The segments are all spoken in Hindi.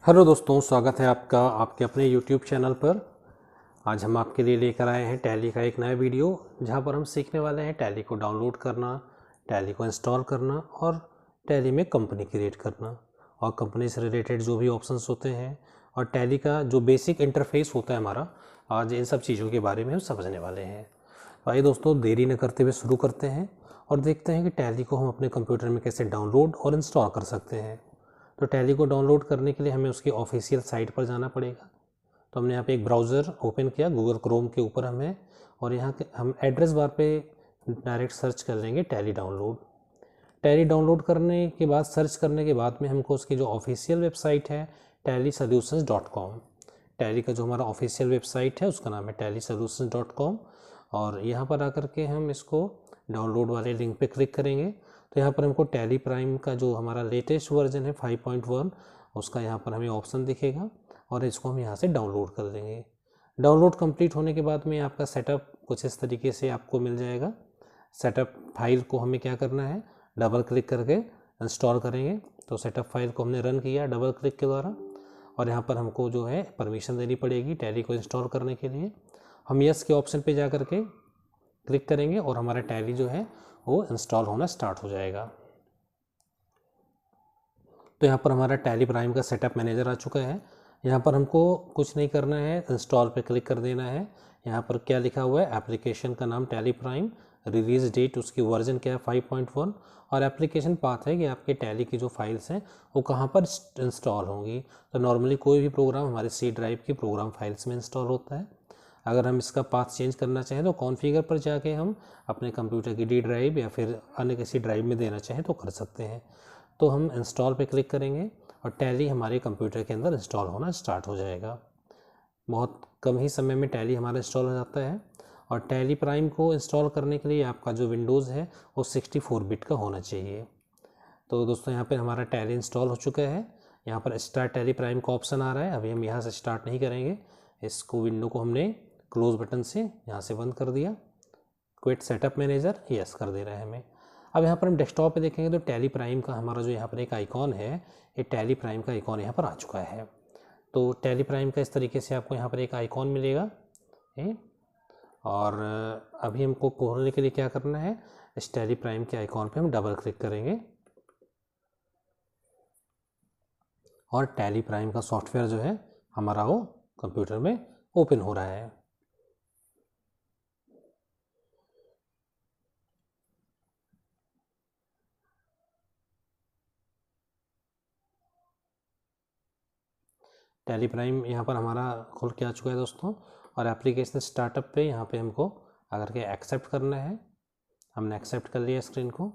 हेलो दोस्तों, स्वागत है आपका आपके अपने YouTube चैनल पर। आज हम आपके लिए लेकर आए हैं टैली का एक नया वीडियो, जहां पर हम सीखने वाले हैं टैली को डाउनलोड करना, टैली को इंस्टॉल करना और टैली में कंपनी क्रिएट करना और कंपनी से रिलेटेड जो भी ऑप्शंस होते हैं और टैली का जो बेसिक इंटरफेस होता है हमारा, आज इन सब चीज़ों के बारे में हम समझने वाले हैं। तो आइए दोस्तों, देरी न करते हुए शुरू करते हैं और देखते हैं कि टैली को हम अपने कंप्यूटर में कैसे डाउनलोड और इंस्टॉल कर सकते हैं। तो टैली को डाउनलोड करने के लिए हमें उसकी ऑफिशियल साइट पर जाना पड़ेगा। तो हमने यहाँ पे एक ब्राउज़र ओपन किया, गूगल क्रोम के ऊपर हमें, और यहाँ के हम एड्रेस बार पे डायरेक्ट सर्च कर लेंगे टैली डाउनलोड। टैली डाउनलोड करने के बाद, सर्च करने के बाद में हमको उसकी जो ऑफिशियल वेबसाइट है tallysolutions.com, टैली का जो हमारा ऑफिशियल वेबसाइट है उसका नाम है tallysolutions.com, और यहाँ पर आकर के हम इसको डाउनलोड वाले लिंक पे क्लिक करेंगे तो यहाँ पर हमको टैली प्राइम का जो हमारा लेटेस्ट वर्जन है 5.1 उसका यहाँ पर हमें ऑप्शन दिखेगा और इसको हम यहाँ से डाउनलोड कर देंगे। डाउनलोड कंप्लीट होने के बाद में आपका सेटअप कुछ इस तरीके से आपको मिल जाएगा। सेटअप फाइल को हमें क्या करना है, डबल क्लिक करके इंस्टॉल करेंगे। तो सेटअप फाइल को हमने रन किया डबल क्लिक के द्वारा, और यहाँ पर हमको जो है परमिशन देनी पड़ेगी टैली को इंस्टॉल करने के लिए। हम यस के ऑप्शन पे जा करके क्लिक करेंगे और हमारा टैली जो है वो इंस्टॉल होना स्टार्ट हो जाएगा। तो यहाँ पर हमारा टैली प्राइम का सेटअप मैनेजर आ चुका है। यहाँ पर हमको कुछ नहीं करना है, इंस्टॉल पे क्लिक कर देना है। यहाँ पर क्या लिखा हुआ है, एप्लीकेशन का नाम टैली प्राइम, रिलीज डेट उसकी वर्जन क्या है 5.1, और एप्लीकेशन पाथ है कि आपके टैली की जो फाइल्स हैं वो कहाँ पर इंस्टॉल होंगी। तो नॉर्मली कोई भी प्रोग्राम हमारे सी ड्राइव की प्रोग्राम फाइल्स में इंस्टॉल होता है। अगर हम इसका पाथ चेंज करना चाहें तो कॉन्फ़िगर पर जाके हम अपने कंप्यूटर की डी ड्राइव या फिर अन्य किसी ड्राइव में देना चाहें तो कर सकते हैं। तो हम इंस्टॉल पे क्लिक करेंगे और टैली हमारे कंप्यूटर के अंदर इंस्टॉल होना स्टार्ट हो जाएगा। बहुत कम ही समय में टैली हमारा इंस्टॉल हो जाता है। और टैली प्राइम को इंस्टॉल करने के लिए आपका जो विंडोज़ है वो 64 बिट का होना चाहिए। तो दोस्तों, यहाँ पर हमारा टैली इंस्टॉल हो चुका है। यहाँ पर स्टार्ट टैली प्राइम का ऑप्शन आ रहा है। अभी हम यहाँ से स्टार्ट नहीं करेंगे, इसको विंडो को हमने क्लोज बटन से यहाँ से बंद कर दिया। क्विट सेटअप मैनेजर यस कर दे रहा है हमें। अब यहाँ पर हम डेस्कटॉप पे देखेंगे तो टैली प्राइम का हमारा जो यहाँ पर एक आइकॉन है, ये टैली प्राइम का आइकॉन यहाँ पर आ चुका है। तो टैली प्राइम का इस तरीके से आपको यहाँ पर एक आइकॉन मिलेगा और अभी हमको खोलने के लिए क्या करना है, इस टैली प्राइम के आइकॉन पे हम डबल क्लिक करेंगे और टैली प्राइम का सॉफ्टवेयर जो है हमारा वो कंप्यूटर में ओपन हो रहा है। टैली प्राइम यहाँ पर हमारा खुल के आ चुका है दोस्तों, और एप्लीकेशन स्टार्टअप पे यहाँ पे हमको अगर के एक्सेप्ट करना है, हमने एक्सेप्ट कर लिया स्क्रीन को,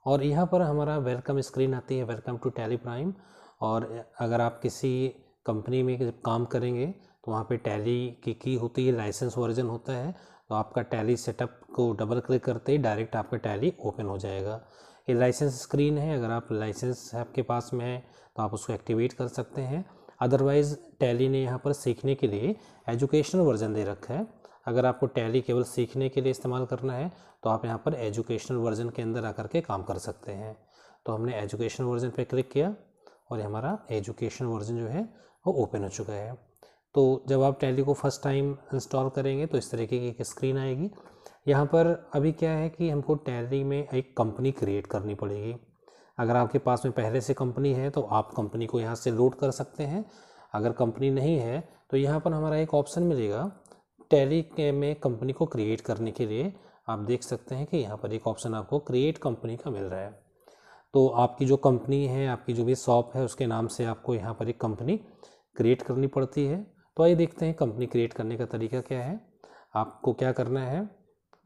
और यहाँ पर हमारा वेलकम स्क्रीन आती है, वेलकम टू टैली प्राइम। और अगर आप किसी कंपनी में जब काम करेंगे तो वहाँ पे टैली की होती है, लाइसेंस वर्जन होता है, तो आपका टैली सेटअप को डबल क्लिक करते ही डायरेक्ट आपका टैली ओपन हो जाएगा। ये लाइसेंस स्क्रीन है, अगर आप लाइसेंस आपके पास में है तो आप उसको एक्टिवेट कर सकते हैं। अदरवाइज़ टैली ने यहाँ पर सीखने के लिए एजुकेशनल वर्जन दे रखा है। अगर आपको टैली केवल सीखने के लिए इस्तेमाल करना है तो आप यहाँ पर एजुकेशनल वर्जन के अंदर आकर के काम कर सकते हैं। तो हमने एजुकेशनल वर्जन पे क्लिक किया और हमारा एजुकेशन वर्जन जो है वो ओपन हो चुका है। तो जब आप टैली को फर्स्ट टाइम इंस्टॉल करेंगे तो इस तरीके की एक स्क्रीन आएगी। यहाँ पर अभी क्या है कि हमको टैली में एक कंपनी क्रिएट करनी पड़ेगी। अगर आपके पास में पहले से कंपनी है तो आप कंपनी को यहाँ से लोड कर सकते हैं। अगर कंपनी नहीं है तो यहाँ पर हमारा एक ऑप्शन मिलेगा टैली में कंपनी को क्रिएट करने के लिए। आप देख सकते हैं कि यहाँ पर एक ऑप्शन आपको क्रिएट कंपनी का मिल रहा है। तो आपकी जो कंपनी है, आपकी जो भी शॉप है, उसके नाम से आपको यहाँ पर एक कंपनी क्रिएट करनी पड़ती है। तो आइए देखते हैं कंपनी क्रिएट करने का तरीका क्या है। आपको क्या करना है,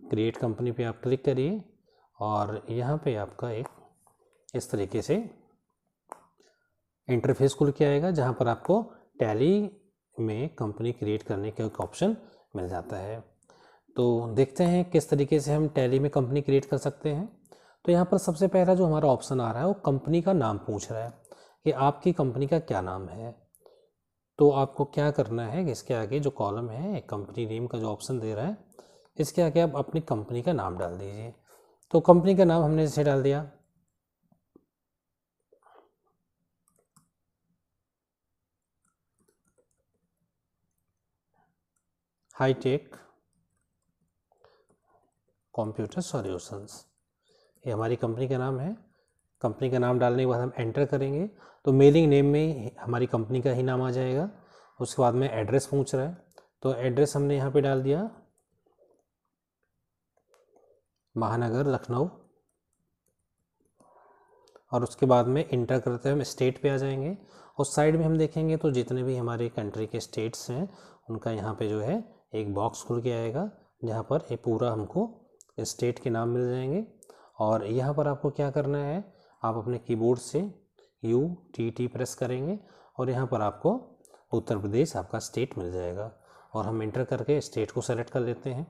क्रिएट कंपनी पे आप क्लिक करिए और यहाँ पे आपका एक इस तरीके से इंटरफेस खुल के आएगा, जहाँ पर आपको टैली में कंपनी क्रिएट करने का एक ऑप्शन मिल जाता है। तो देखते हैं किस तरीके से हम टैली में कंपनी क्रिएट कर सकते हैं। तो यहाँ पर सबसे पहला जो हमारा ऑप्शन आ रहा है वो कंपनी का नाम पूछ रहा है कि आपकी कंपनी का क्या नाम है। तो आपको क्या करना है कि इसके आगे जो कॉलम है, कंपनी नेम का जो ऑप्शन दे रहा है, इसके आगे आप अपनी कंपनी का नाम डाल दीजिए। तो कंपनी का नाम हमने जैसे डाल दिया, हाईटेक कंप्यूटर सॉल्यूशंस, ये हमारी कंपनी का नाम है। कंपनी का नाम डालने के बाद हम एंटर करेंगे तो मेलिंग नेम में हमारी कंपनी का ही नाम आ जाएगा। उसके बाद में एड्रेस पूछ रहा है, तो एड्रेस हमने यहाँ पे डाल दिया महानगर लखनऊ, और उसके बाद में इंटर करते हुए हम स्टेट पे आ जाएंगे और साइड में हम देखेंगे तो जितने भी हमारे कंट्री के स्टेट्स हैं उनका यहाँ पे जो है एक बॉक्स खुल के आएगा, जहाँ पर ये पूरा हमको स्टेट के नाम मिल जाएंगे। और यहाँ पर आपको क्या करना है, आप अपने कीबोर्ड से UTT प्रेस करेंगे और यहाँ पर आपको उत्तर प्रदेश आपका स्टेट मिल जाएगा। और हम इंटर करके स्टेट को सेलेक्ट कर लेते हैं।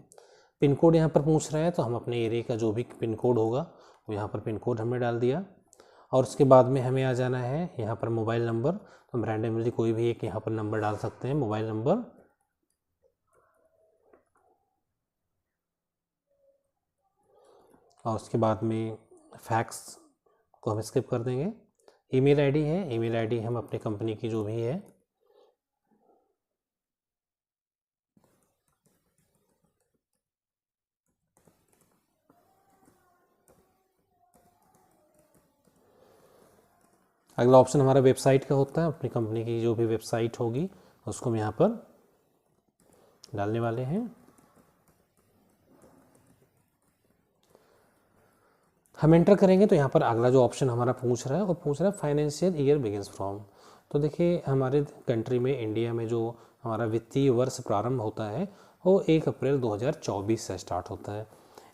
पिन कोड यहाँ पर पूछ रहा है तो हम अपने एरिया का जो भी पिन कोड होगा वो यहाँ पर पिन कोड हमने डाल दिया। और उसके बाद में हमें आ जाना है यहाँ पर मोबाइल नंबर, तो हम रैंडमली कोई भी एक यहाँ पर नंबर डाल सकते हैं, मोबाइल नंबर। और उसके बाद में फैक्स को हम स्किप कर देंगे। ईमेल आईडी है, ईमेल आईडी हम अपनी कंपनी की जो भी है। अगला ऑप्शन हमारा वेबसाइट का होता है, अपनी कंपनी की जो भी वेबसाइट होगी उसको हम यहाँ पर डालने वाले हैं। हम एंटर करेंगे तो यहाँ पर अगला जो ऑप्शन हमारा पूछ रहा है वो पूछ रहा है फाइनेंशियल ईयर बिगिंस फ्रॉम। तो देखिए हमारे कंट्री में, इंडिया में जो हमारा वित्तीय वर्ष प्रारंभ होता है वो 1 अप्रैल 2024 से स्टार्ट होता है।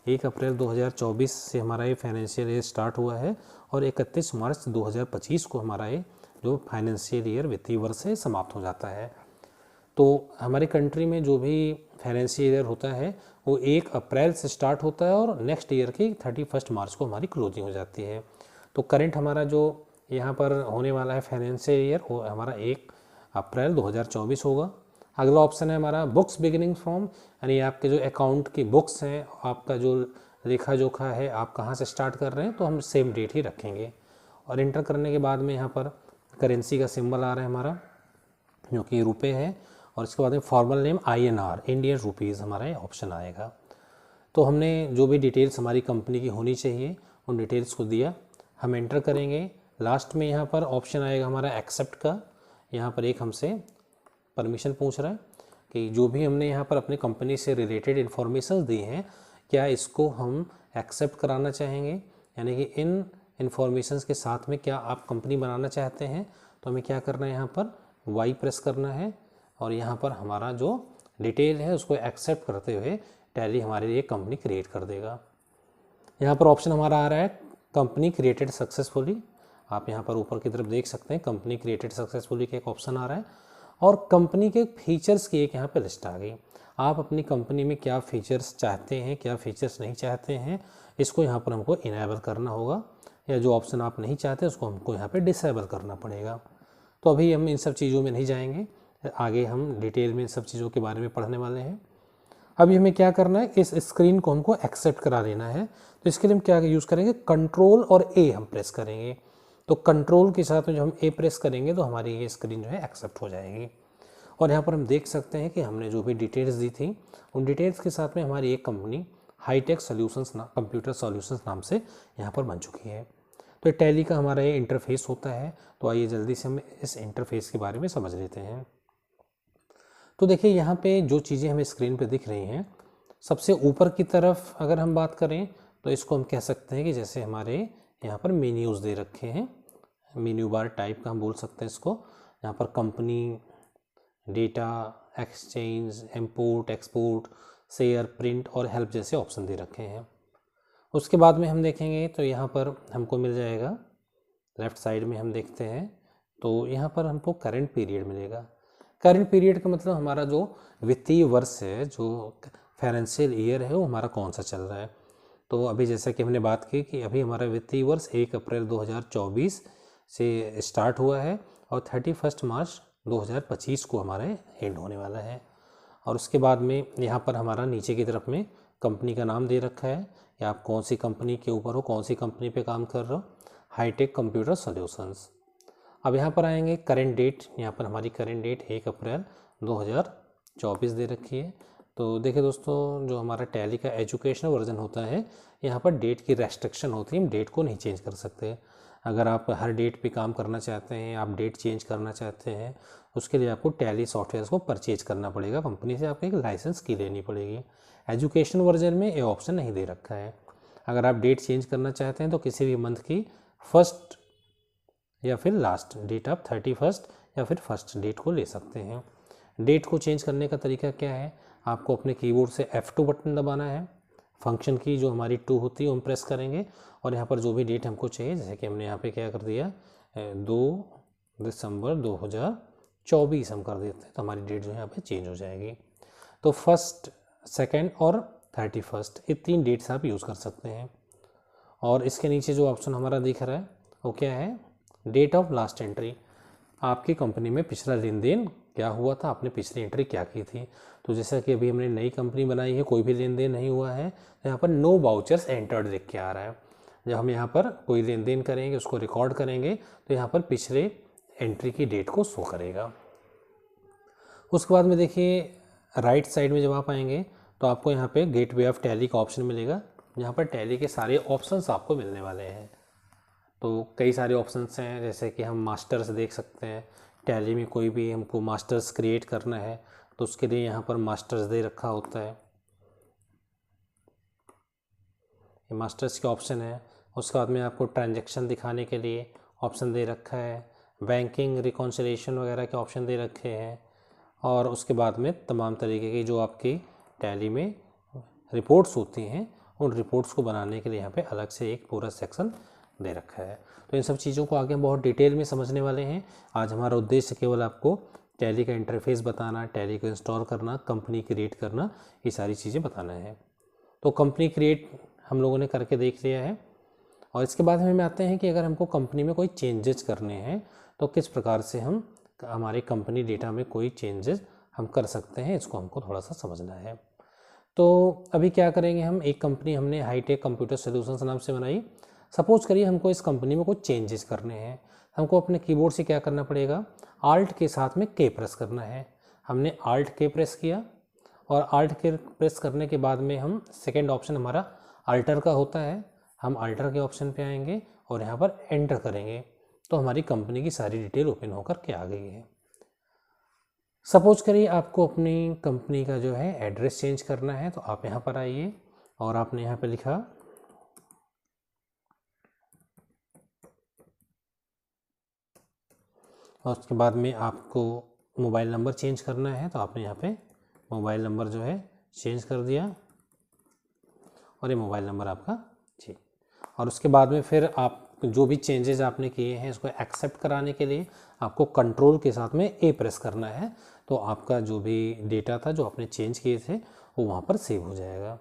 1 अप्रैल 2024 से हमारा ये फाइनेंशियल ईयर स्टार्ट हुआ है और 31 मार्च 2025 को हमारा ये जो फाइनेंशियल ईयर वित्तीय वर्ष है समाप्त हो जाता है। तो हमारी कंट्री में जो भी फाइनेंशियल ईयर होता है वो 1 अप्रैल से स्टार्ट होता है और नेक्स्ट ईयर की 31 मार्च को हमारी क्लोजिंग हो जाती है। तो करंट हमारा जो यहाँ पर होने वाला है फाइनेंशियल ईयर वो हमारा 1 अप्रैल 2024 होगा। अगला ऑप्शन है हमारा बुक्स बिगिनिंग फ्रॉम, यानी आपके जो अकाउंट की बुक्स हैं, आपका जो लेखा जोखा है, आप कहाँ से स्टार्ट कर रहे हैं, तो हम सेम डेट ही रखेंगे। और इंटर करने के बाद में यहाँ पर करेंसी का सिंबल आ रहा है हमारा, जो कि रुपये है। और इसके बाद में formal name INR Indian rupees हमारा ऑप्शन आएगा। तो हमने जो भी डिटेल्स हमारी कंपनी की होनी चाहिए उन डिटेल्स को दिया, हम एंटर करेंगे। लास्ट में यहाँ पर ऑप्शन आएगा हमारा एक्सेप्ट का। यहाँ पर एक हमसे परमिशन पूछ रहा है कि जो भी हमने यहाँ पर अपनी कंपनी से रिलेटेड इन्फॉर्मेशन दी हैं क्या इसको हम एक्सेप्ट कराना चाहेंगे, यानी कि इन इन्फॉर्मेशन के साथ में क्या आप कंपनी बनाना चाहते हैं। तो हमें क्या करना है, यहाँ पर Y प्रेस करना है और यहाँ पर हमारा जो डिटेल है उसको एक्सेप्ट करते हुए टैली हमारे लिए कंपनी क्रिएट कर देगा। यहाँ पर ऑप्शन हमारा आ रहा है कंपनी क्रिएटेड सक्सेसफुली। आप यहाँ पर ऊपर की तरफ देख सकते हैं कंपनी क्रिएटेड सक्सेसफुली का एक ऑप्शन आ रहा है और कंपनी के फीचर्स की एक यहाँ पर लिस्ट आ गई। आप अपनी कंपनी में क्या फीचर्स चाहते हैं, क्या फीचर्स नहीं चाहते हैं, इसको यहाँ पर हमको इनेबल करना होगा, या जो ऑप्शन आप नहीं चाहते उसको हमको यहाँ पर डिसेबल करना पड़ेगा। तो अभी हम इन सब चीज़ों में नहीं जाएंगे, आगे हम डिटेल में इन सब चीज़ों के बारे में पढ़ने वाले हैं। अभी हमें क्या करना है, इस स्क्रीन को हमको एक्सेप्ट करा लेना है। तो इसके लिए हम क्या यूज़ करेंगे, कंट्रोल और A हम प्रेस करेंगे। तो कंट्रोल के साथ में जब हम A प्रेस करेंगे तो हमारी ये स्क्रीन जो है एक्सेप्ट हो जाएगी। और यहाँ पर हम देख सकते हैं कि हमने जो भी डिटेल्स दी थी उन डिटेल्स के साथ में हमारी एक company hitech solutions computer solutions नाम से यहाँ पर बन चुकी है। तो टैली का हमारा ये इंटरफेस होता है। तो आइए जल्दी से हम इस इंटरफेस के बारे में समझ लेते हैं। तो देखिए यहाँ पे जो चीज़ें हमें स्क्रीन पे दिख रही हैं, सबसे ऊपर की तरफ अगर हम बात करें तो इसको हम कह सकते हैं कि जैसे हमारे यहाँ पर मेन्यूज़ दे रखे हैं, मेन्यू बार टाइप का हम बोल सकते हैं इसको। यहाँ पर company, data, exchange, import, export, share, print और हेल्प जैसे ऑप्शन दे रखे हैं। उसके बाद में हम देखेंगे तो यहाँ पर हमको मिल जाएगा, लेफ़्ट साइड में हम देखते हैं तो यहाँ पर हमको करंट पीरियड मिलेगा। करंट पीरियड का मतलब हमारा जो वित्तीय वर्ष है, जो फाइनेंशियल ईयर है, वो हमारा कौन सा चल रहा है। तो अभी जैसा कि हमने बात की कि अभी हमारा वित्तीय वर्ष 1 अप्रैल 2024 से स्टार्ट हुआ है और 31 मार्च 2025 को हमारा एंड होने वाला है। और उसके बाद में यहाँ पर हमारा नीचे की तरफ में कंपनी का नाम दे रखा है कि आप कौन सी कंपनी के ऊपर हो, कौन सी कंपनी पे काम कर रहे हो, हाईटेक कंप्यूटर सॉल्यूशंस। अब यहाँ पर आएंगे करेंट डेट, यहाँ पर हमारी करेंट डेट 1 अप्रैल 2024 दे रखी है। तो देखिए दोस्तों, जो हमारा टैली का एजुकेशनल वर्जन होता है, यहाँ पर डेट की रेस्ट्रिक्शन होती है, हम डेट को नहीं चेंज कर सकते। अगर आप हर डेट पे काम करना चाहते हैं, आप डेट चेंज करना चाहते हैं, उसके लिए आपको टैली सॉफ्टवेयर को परचेज करना पड़ेगा, कंपनी से आपको एक लाइसेंस की लेनी पड़ेगी। एजुकेशन वर्जन में ये ऑप्शन नहीं दे रखा है। अगर आप डेट चेंज करना चाहते हैं तो किसी भी मंथ की फर्स्ट या फिर लास्ट डेट, आप 31 या फिर फर्स्ट डेट को ले सकते हैं। डेट को चेंज करने का तरीका क्या है, आपको अपने कीबोर्ड से F2 बटन दबाना है, फंक्शन की जो हमारी 2 होती है वो हम प्रेस करेंगे, और यहाँ पर जो भी डेट हमको चाहिए, जैसे कि हमने यहाँ पे क्या कर दिया 2 दिसंबर 2024 हम कर देते हैं, तो हमारी डेट जो है यहाँ पे चेंज हो जाएगी। तो फर्स्ट, सेकेंड और 31 ये 3 डेट्स आप यूज़ कर सकते हैं। और इसके नीचे जो ऑप्शन हमारा दिख रहा है वो क्या है, डेट ऑफ लास्ट एंट्री। आपकी कंपनी में पिछला लेन देन क्या हुआ था, आपने पिछली एंट्री क्या की थी। तो जैसा कि अभी हमने नई कंपनी बनाई है, कोई भी लेन देन नहीं हुआ है, तो यहाँ पर नो वाउचर्स एंटर्ड लिख के आ रहा है। जब हम यहाँ पर कोई लेन देन करेंगे, उसको रिकॉर्ड करेंगे, तो यहाँ पर पिछले एंट्री की डेट को शो करेगा। उसके बाद में देखिए राइट साइड में जब आप आएंगे तो आपको यहाँ पे गेटवे ऑफ टैली का ऑप्शन मिलेगा, जहाँ पर टैली के सारे ऑप्शंस आपको मिलने वाले हैं। तो कई सारे ऑप्शंस हैं, जैसे कि हम मास्टर्स देख सकते हैं। टैली में कोई भी हमको मास्टर्स क्रिएट करना है तो उसके लिए यहाँ पर मास्टर्स दे रखा होता है, ये मास्टर्स के ऑप्शन है। उसके बाद में आपको ट्रांजैक्शन दिखाने के लिए ऑप्शन दे रखा है, बैंकिंग रिकॉन्सिलिएशन वगैरह के ऑप्शन दे रखे हैं, और उसके बाद में तमाम तरीके की जो आपकी टैली में रिपोर्ट्स होती हैं, उन रिपोर्ट्स को बनाने के लिए यहाँ पे अलग से एक पूरा सेक्शन दे रखा है। तो इन सब चीज़ों को आगे हम बहुत डिटेल में समझने वाले हैं। आज हमारा उद्देश्य केवल आपको टैली का इंटरफेस बताना, टैली को इंस्टॉल करना, कंपनी क्रिएट करना, ये सारी चीज़ें बताना है। तो कंपनी क्रिएट हम लोगों ने करके देख लिया है, और इसके बाद हमें आते हैं कि अगर हमको कंपनी में कोई चेंजेस करने हैं तो किस प्रकार से हम हमारे कंपनी डेटा में कोई चेंजेस हम कर सकते हैं, इसको हमको थोड़ा सा समझना है। तो अभी क्या करेंगे, हम एक कंपनी हमने हाईटेक कंप्यूटर सॉल्यूशंस नाम से बनाई। सपोज करिए हमको इस कंपनी में कुछ चेंजेस करने हैं, हमको अपने कीबोर्ड से क्या करना पड़ेगा, आल्ट के साथ में के प्रेस करना है। हमने आल्ट के प्रेस किया, और आल्ट के प्रेस करने के बाद में हम सेकेंड ऑप्शन हमारा अल्टर का होता है, हम अल्टर के ऑप्शन पे आएंगे और यहाँ पर एंटर करेंगे, तो हमारी कंपनी की सारी डिटेल ओपन होकर के आ गई है। सपोज करिए आपको अपनी कंपनी का जो है एड्रेस चेंज करना है, तो आप यहाँ पर आइए और आपने यहाँ पे लिखा और उसके बाद में आपको मोबाइल नंबर चेंज करना है, तो आपने यहाँ पे मोबाइल नंबर जो है चेंज कर दिया, और ये मोबाइल नंबर आपका जी। और उसके बाद में फिर आप जो भी चेंजेस आपने किए हैं इसको एक्सेप्ट कराने के लिए आपको कंट्रोल के साथ में ए प्रेस करना है, तो आपका जो भी डेटा था जो आपने चेंज किए थे वो वहाँ पर सेव हो जाएगा।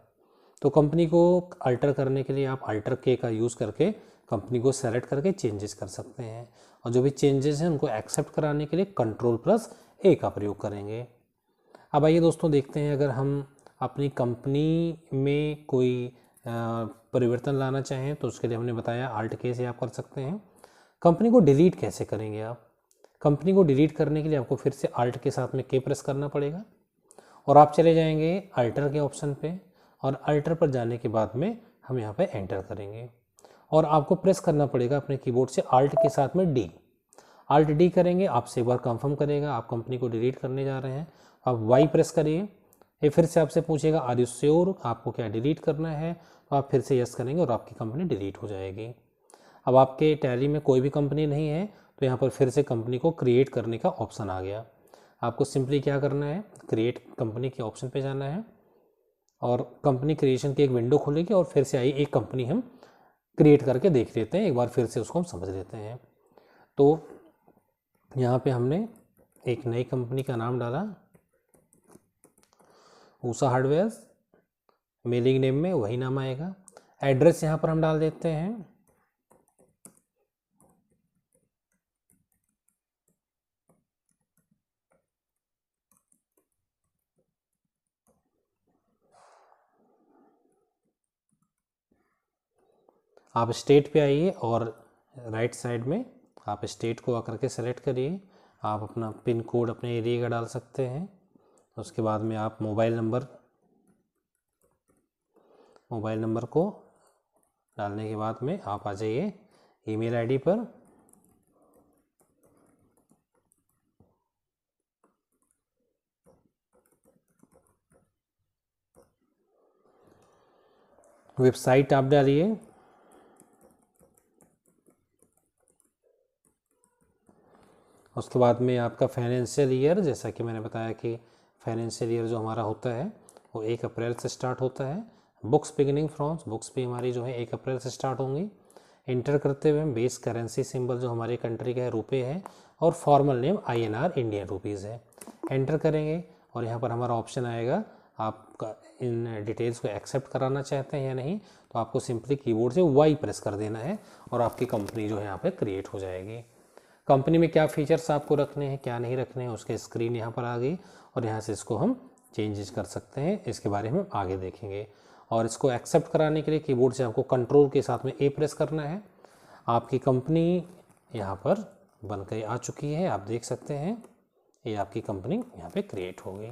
तो कंपनी को अल्टर करने के लिए आप अल्टर के का यूज़ करके कंपनी को सेलेक्ट करके चेंजेस कर सकते हैं, और जो भी चेंजेस हैं उनको एक्सेप्ट कराने के लिए कंट्रोल प्लस ए का प्रयोग करेंगे। अब आइए दोस्तों देखते हैं, अगर हम अपनी कंपनी में कोई परिवर्तन लाना चाहें तो उसके लिए हमने बताया आल्ट के से आप कर सकते हैं। कंपनी को डिलीट कैसे करेंगे आप, कंपनी को डिलीट करने के लिए आपको फिर से आल्ट के साथ में के प्रेस करना पड़ेगा, और आप चले जाएंगे अल्टर के ऑप्शन पे, और अल्टर पर जाने के बाद में हम यहाँ पे एंटर करेंगे, और आपको प्रेस करना पड़ेगा अपने कीबोर्ड से आल्ट के साथ में डी। आल्ट डी करेंगे, आपसे एक बार कंफर्म करेगा आप कंपनी को डिलीट करने जा रहे हैं। आप वाई प्रेस करिए, ये फिर से आपसे पूछेगा आर यू श्योर, आपको क्या डिलीट करना है, तो आप फिर से यस करेंगे और आपकी कंपनी डिलीट हो जाएगी। अब आपके टैली में कोई भी कंपनी नहीं है, तो यहाँ पर फिर से कंपनी को क्रिएट करने का ऑप्शन आ गया। आपको सिंपली क्या करना है, क्रिएट कंपनी के ऑप्शन पे जाना है, और कंपनी क्रिएशन की एक विंडो खुलेगी, और फिर से आई एक कंपनी हम क्रिएट करके देख लेते हैं, एक बार फिर से उसको हम समझ लेते हैं। तो यहाँ पे हमने एक नई कंपनी का नाम डाला, ऊषा हार्डवेयर, मेलिंग नेम में वही नाम आएगा। एड्रेस यहाँ पर हम डाल देते हैं, आप स्टेट पे आइए और राइट साइड में आप स्टेट को आकर के सेलेक्ट करिए। आप अपना पिन कोड अपने एरिया का डाल सकते हैं, उसके बाद में आप मोबाइल नंबर मोबाइल नंबर को डालने के बाद में आप आ जाइए ईमेल आईडी पर। वेबसाइट आप डालिए, उसके बाद में आपका फाइनेंशियल ईयर, जैसा कि मैंने बताया कि फाइनेंशियल ईयर जो हमारा होता है वो 1 अप्रैल से स्टार्ट होता है। बुक्स बिगिनिंग फ्रॉम, बुक्स भी हमारी जो है 1 अप्रैल से स्टार्ट होंगी। इंटर करते हुए हम बेस करेंसी सिंबल जो हमारी कंट्री का है रुपये है, और formal name INR Indian rupees है। एंटर करेंगे और यहाँ पर हमारा ऑप्शन आएगा आपका इन डिटेल्स को एक्सेप्ट कराना चाहते हैं या नहीं, तो आपको सिंपली कीबोर्ड से Y प्रेस कर देना है और आपकी कंपनी जो है यहाँ पे क्रिएट हो जाएगी। कंपनी में क्या फीचर्स आपको रखने हैं क्या नहीं रखने हैं उसके स्क्रीन यहाँ पर आ गई, और यहाँ से इसको हम चेंजेस कर सकते हैं, इसके बारे में आगे देखेंगे। और इसको एक्सेप्ट कराने के लिए कीबोर्ड से आपको कंट्रोल के साथ में A प्रेस करना है। आपकी कंपनी यहाँ पर बनकर आ चुकी है, आप देख सकते हैं ये आपकी कंपनी यहाँ पे क्रिएट हो गई।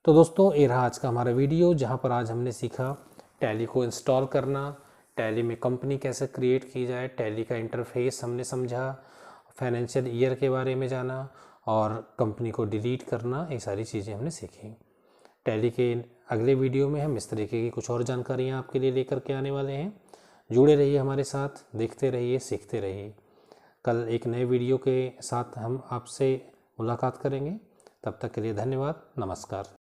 तो दोस्तों ये रहा आज का हमारा वीडियो, जहाँ पर आज हमने सीखा टैली को इंस्टॉल करना, टैली में कंपनी कैसे क्रिएट की जाए, टैली का इंटरफेस हमने समझा, फाइनेंशियल ईयर के बारे में जाना और कंपनी को डिलीट करना, ये सारी चीज़ें हमने सीखी। टैली के अगले वीडियो में हम इस तरीके की कुछ और जानकारियाँ आपके लिए लेकर के आने वाले हैं। जुड़े रहिए हमारे साथ, देखते रहिए, सीखते रहिए। कल एक नए वीडियो के साथ हम आपसे मुलाकात करेंगे। तब तक के लिए धन्यवाद, नमस्कार।